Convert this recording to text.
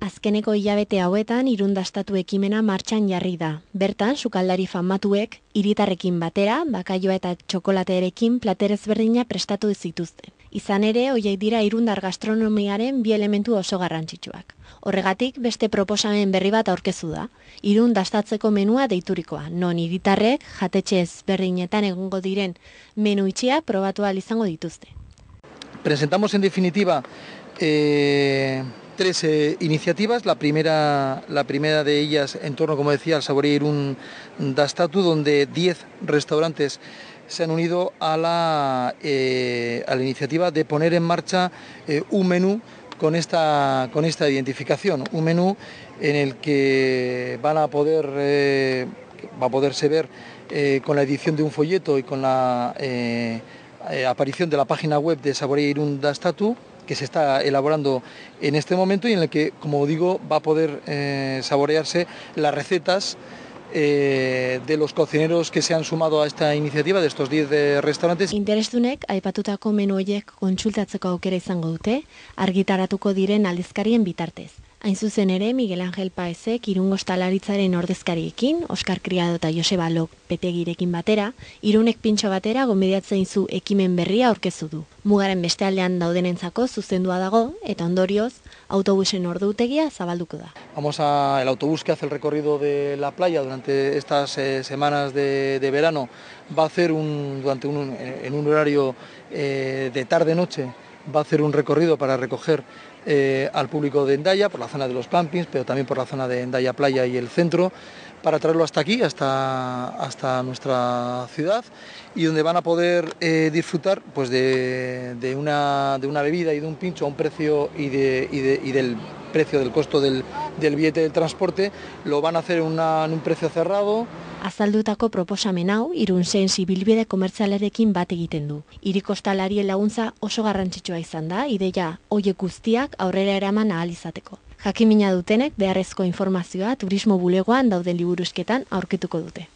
Azkeneko hilabete hauetan Irun dastatu ekimena martxan jarri da. Bertan, sukaldari famatuek hiritarrekin batera, bakaioa eta txokolatearekin plater ezberdina prestatu zituzten. Izan ere, horiek dira irundar gastronomiaren bi elementu oso garrantzitsuak. Horregatik, beste proposamen berri bat aurkeztu da. Irun dastatzeko menua deiturikoa, non hiritarrek jatetxe ezberdinetan egongo diren menu itxiak probatu ahal izango dituzte. Presentamos en definitiva tres iniciativas. La primera de ellas en torno, como decía, al Saborea Irún Dastatu, donde 10 restaurantes se han unido a la iniciativa de poner en marcha un menú con esta identificación, un menú en el que va a poderse ver con la edición de un folleto y con la aparición de la página web de Saborea Irún Dastatu, que se está elaborando en este momento y en el que, como digo, va a poder saborearse las recetas de los cocineros que se han sumado a esta iniciativa, de estos 10 restaurantes. Interesdunek aipatutako menu horiek kontsultatzeko aukera izango dute, argitaratuko diren aldizkarien bitartez. Hain zuzen ere, Miguel Ángel Paezek Irungo ostalaritzaren ordezkariekin, Oskar Criado eta Joseba Lopetegirekin batera, Irunek pintxo batera gonbidatzen zu ekimen berria aurkeztu du. Mugaren beste aldean daudenentzako zuzendua dago eta ondorioz autobusen ordutegia zabalduko da. El autobús que hace el recorrido de la playa durante estas semanas de verano va a hacer en un horario de tarde-noche, va a hacer un recorrido para recoger al público de Hendaya, por la zona de los campings, pero también por la zona de Hendaya Playa y el centro, para traerlo hasta aquí, hasta nuestra ciudad, y donde van a poder disfrutar pues, de una bebida y de un pincho a un precio y del precio del costo del billete del transporte. Lo van a hacer en un precio cerrado. Azaldutako proposamen hau Irunsen ibilbide komertzialarekin bat egiten du. Hiriko ostalarien laguntza oso garrantzitsua izan da, ideia horiek guztiak aurrera eraman ahal izateko. Jakimina dutenek beharrezko informazioa turismo bulegoan dauden liburuzketan aurkituko dute.